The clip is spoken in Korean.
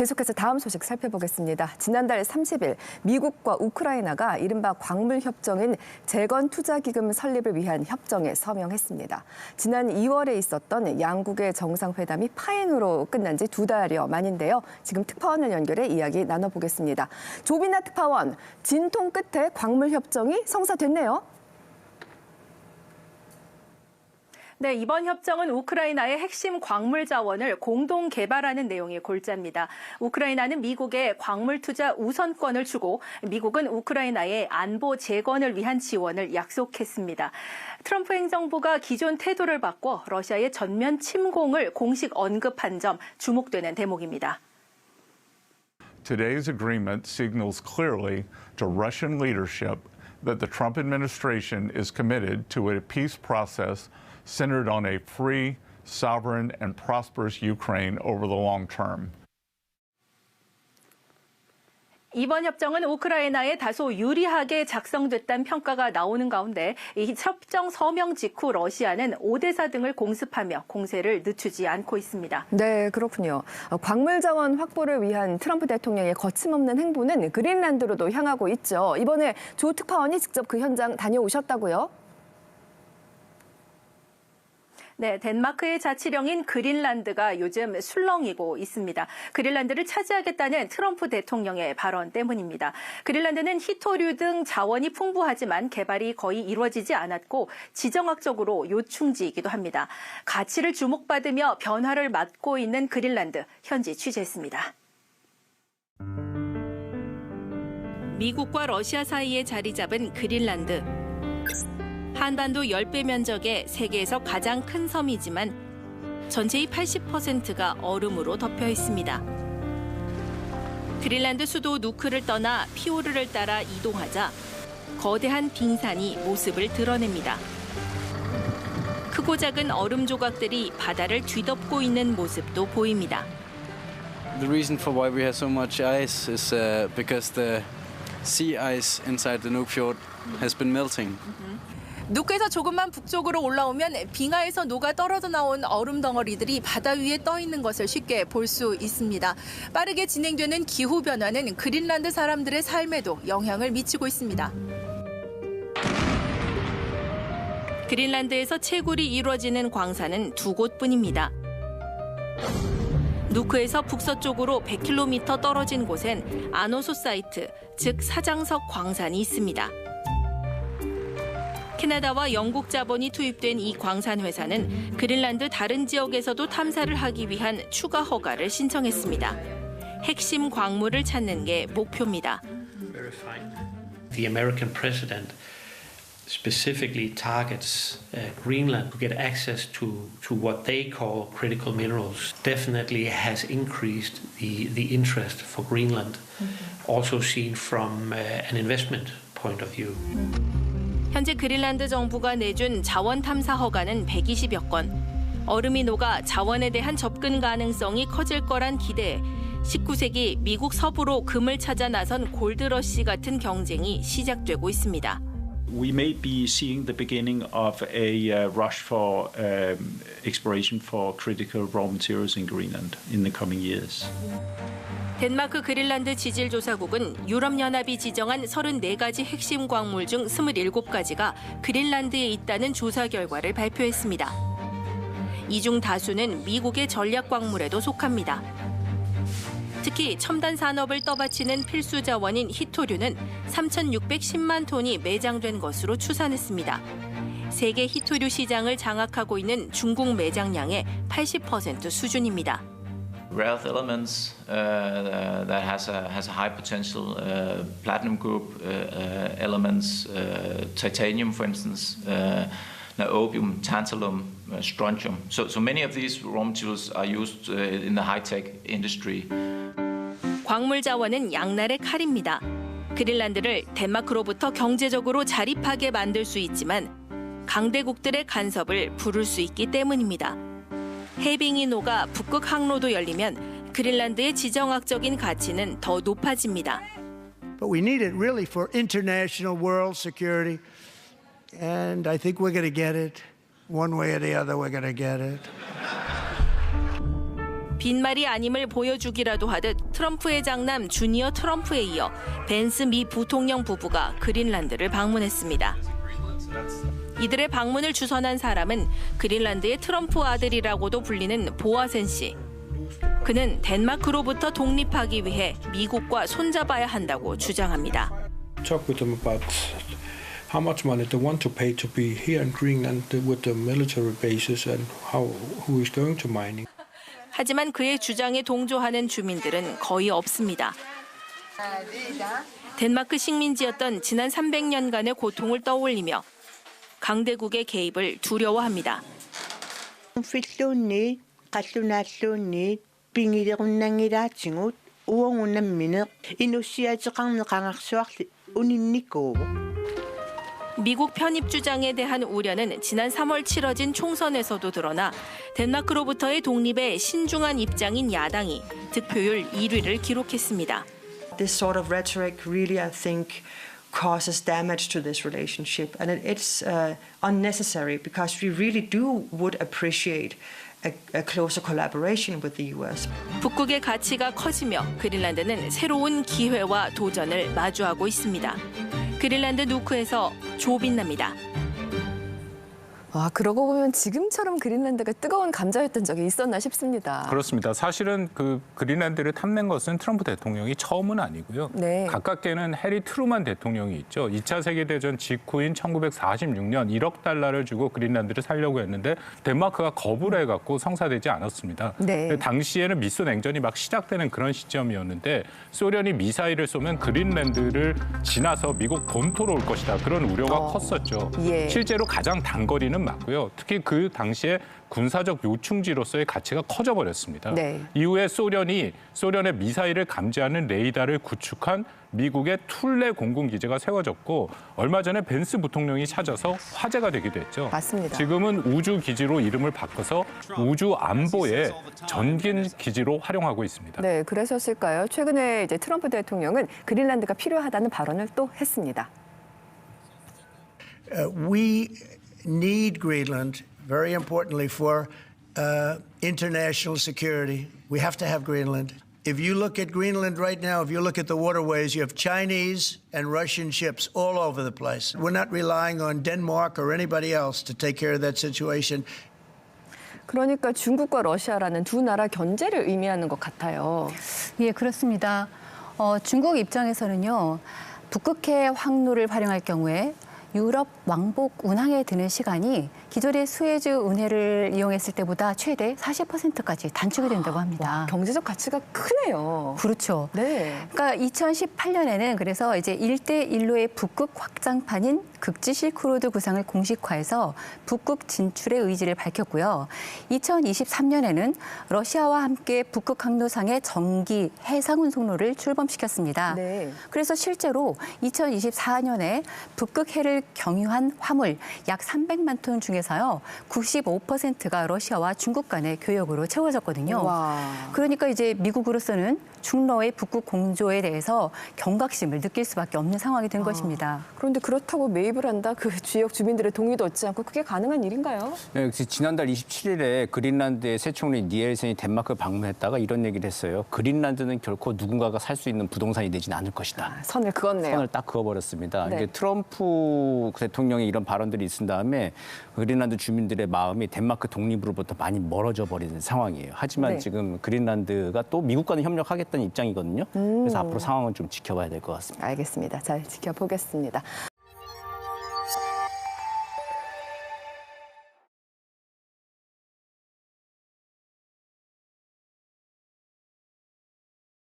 계속해서 다음 소식 살펴보겠습니다. 지난달 30일 미국과 우크라이나가 이른바 광물협정인 재건투자기금 설립을 위한 협정에 서명했습니다. 지난 2월에 있었던 양국의 정상회담이 파행으로 끝난 지 2달여 만인데요. 지금 특파원을 연결해 이야기 나눠보겠습니다. 조비나 특파원, 진통 끝에 광물협정이 성사됐네요. 네, 이번 협정은 우크라이나의 핵심 광물 자원을 공동 개발하는 내용이 골자입니다. 우크라이나는 미국에 광물 투자 우선권을 주고 미국은 우크라이나의 안보 재건을 위한 지원을 약속했습니다. 트럼프 행정부가 기존 태도를 바꿔 러시아의 전면 침공을 공식 언급한 점 주목되는 대목입니다. Today's agreement signals clearly to Russian leadership that the Trump administration is committed to a peace process centered on a free, sovereign, and prosperous Ukraine over the long term. 이번 협정은 우크라이나에 다소 유리하게 작성됐다는 평가가 나오는 가운데 이 협정 서명 직후 러시아는 오데사 등을 공습하며 공세를 늦추지 않고 있습니다. 네, 그렇군요. 광물 자원 확보를 위한 트럼프 대통령의 거침없는 행보는 그린란드로도 향하고 있죠. 이번에 조 특파원이 직접 그 현장 다녀오셨다고요? 네, 덴마크의 자치령인 그린란드가 요즘 술렁이고 있습니다. 그린란드를 차지하겠다는 트럼프 대통령의 발언 때문입니다. 그린란드는 히토류 등 자원이 풍부하지만 개발이 거의 이루어지지 않았고 지정학적으로 요충지이기도 합니다. 가치를 주목받으며 변화를 맞고 있는 그린란드, 현지 취재했습니다. 미국과 러시아 사이에 자리 잡은 그린란드. 한반도 10배 면적의 세계에서 가장 큰 섬이지만 전체의 80%가 얼음으로 덮여 있습니다. 그린란드 수도 누크를 떠나 피오르를 따라 이동하자 거대한 빙산이 모습을 드러냅니다. 크고 작은 얼음 조각들이 바다를 뒤덮고 있는 모습도 보입니다. The reason for why we have so much ice is because the sea ice inside the Nuuk Fjord has been melting. 누크에서 조금만 북쪽으로 올라오면 빙하에서 녹아 떨어져 나온 얼음 덩어리들이 바다 위에 떠 있는 것을 쉽게 볼 수 있습니다. 빠르게 진행되는 기후 변화는 그린란드 사람들의 삶에도 영향을 미치고 있습니다. 그린란드에서 채굴이 이루어지는 광산은 2곳뿐입니다. 누크에서 북서쪽으로 100km 떨어진 곳엔 아노소 사이트, 즉 사장석 광산이 있습니다. 캐나다와 영국 자본이 투입된 이 광산 회사는 그린란드 다른 지역에서도 탐사를 하기 위한 추가 허가를 신청했습니다. 핵심 광물을 찾는 게 목표입니다. The American president specifically targets Greenland to get access to what they call critical minerals. Definitely has increased the interest for Greenland, also seen from an investment point of view. 현재 그린란드 정부가 내준 자원 탐사 허가는 120여 건. 얼음이 녹아 자원에 대한 접근 가능성이 커질 거란 기대에 19세기 미국 서부로 금을 찾아 나선 골드러시 같은 경쟁이 시작되고 있습니다. We may be seeing the beginning of a rush for exploration for critical raw materials in Greenland in the coming years. 덴마크 그린란드 지질조사국은 유럽연합이 지정한 34가지 핵심 광물 중 27가지가 그린란드에 있다는 조사 결과를 발표했습니다. 이 중 다수는 미국의 전략 광물에도 속합니다. 특히 첨단 산업을 떠받치는 필수 자원인 히토류는 3,610만 톤이 매장된 것으로 추산했습니다. 세계 히토류 시장을 장악하고 있는 중국 매장량의 80% 수준입니다. Rare earth elements that has a high potential, platinum group elements, titanium, for instance, niobium, tantalum, strontium. So many of these raw materials are used in the high-tech industry. 광물 자원은 양날의 칼입니다. 그린란드를 덴마크로부터 경제적으로 자립하게 만들 수 있지만 강대국들의 간섭을 부를 수 있기 때문입니다. 해빙이 녹아 북극 항로도 열리면 그린란드의 지정학적인 가치는 더 높아집니다. But we need it really for international world security. And I think we're going to get it. One way or the other, we're going to get it. 빈말이 아님을 보여주기라도 하듯 트럼프의 장남 주니어 트럼프에 이어 벤스 미 부통령 부부가 그린란드를 방문했습니다. 이들의 방문을 주선한 사람은 그린란드의 트럼프 아들이라고도 불리는 보아센 씨. 그는 덴마크로부터 독립하기 위해 미국과 손잡아야 한다고 주장합니다. Talk with them about how much money they want to pay to be here in Greenland with the military bases and who is going to mining. 하지만 그의 주장에 동조하는 주민들은 거의 없습니다. 덴마크 식민지였던 지난 300년간의 고통을 떠올리며 강대국의 개입을 두려워합니다. 미국 편입 주장에 대한 우려는 지난 3월 치러진 총선에서도 드러나 덴마크로부터의 독립에 신중한 입장인 야당이 득표율 1위를 기록했습니다. This sort of rhetoric really, I think, causes damage to this relationship, and it's unnecessary because we really would appreciate a closer collaboration with the U.S. 북극의 가치가 커지며 그린란드는 새로운 기회와 도전을 마주하고 있습니다. 그린란드 누크에서 조빈나입니다. 그러고 보면 지금처럼 그린란드가 뜨거운 감자였던 적이 있었나 싶습니다. 그렇습니다. 사실은 그 그린란드를 탐낸 것은 트럼프 대통령이 처음은 아니고요. 네. 가깝게는 해리 트루만 대통령이 있죠. 2차 세계대전 직후인 1946년 1억 달러를 주고 그린란드를 살려고 했는데 덴마크가 거부를 해갖고 성사되지 않았습니다. 네. 당시에는 미소 냉전이 막 시작되는 그런 시점이었는데 소련이 미사일을 쏘면 그린란드를 지나서 미국 본토로 올 것이다. 그런 우려가 컸었죠. 예. 실제로 가장 단거리는 맞고요. 특히 그 당시에 군사적 요충지로서의 가치가 커져버렸습니다. 네. 이후에 소련의 미사일을 감지하는 레이더를 구축한 미국의 툴레 공군기지가 세워졌고 얼마 전에 벤스 부통령이 찾아서 화제가 되기도 했죠. 맞습니다. 지금은 우주기지로 이름을 바꿔서 우주안보의 전기기지로 활용하고 있습니다. 네, 그러셨을까요? 최근에 이제 트럼프 대통령은 그린란드가 필요하다는 발언을 또 했습니다. We need Greenland, very importantly, for international security. We have to have Greenland. If you look at Greenland right now, if you look at the waterways, you have Chinese and Russian ships all over the place. We're not relying on Denmark or anybody else to take care of that situation. 그러니까 중국과 러시아라는 두 나라 견제를 의미하는 것 같아요. 예, 그렇습니다. 중국 입장에서는요, 북극해 항로를 활용할 경우에 유럽 왕복 운항에 드는 시간이 기존의 수에즈 운해를 이용했을 때보다 최대 40%까지 단축이 된다고 합니다. 경제적 가치가 크네요. 그렇죠. 네. 그러니까 2018년에는 그래서 이제 1대1로의 북극 확장판인 극지 실크로드 구상을 공식화해서 북극 진출의 의지를 밝혔고요. 2023년에는 러시아와 함께 북극 항로상의 정기 해상 운송로를 출범시켰습니다. 네. 그래서 실제로 2024년에 북극해를 경유한 화물 약 300만 톤 중에서요 95%가 러시아와 중국 간의 교역으로 채워졌거든요. 와. 그러니까 이제 미국으로서는 중러의 북극 공조에 대해서 경각심을 느낄 수밖에 없는 상황이 된 것입니다. 그런데 그렇다고 매입을 한다? 그 지역 주민들의 동의도 얻지 않고 그게 가능한 일인가요? 네, 지난달 27일에 그린란드의 새 총리 니엘센이 덴마크를 방문했다가 이런 얘기를 했어요. 그린란드는 결코 누군가가 살 수 있는 부동산이 되진 않을 것이다. 선을 그었네요. 선을 딱 그어버렸습니다. 네. 이게 트럼프 대통령의 이런 발언들이 있은 다음에 그린란드 주민들의 마음이 덴마크 독립으로부터 많이 멀어져 버리는 상황이에요. 하지만 네. 지금 그린란드가 또 미국과는 협력하겠다는 입장이거든요. 그래서 앞으로 상황은 좀 지켜봐야 될 것 같습니다. 알겠습니다. 잘 지켜보겠습니다.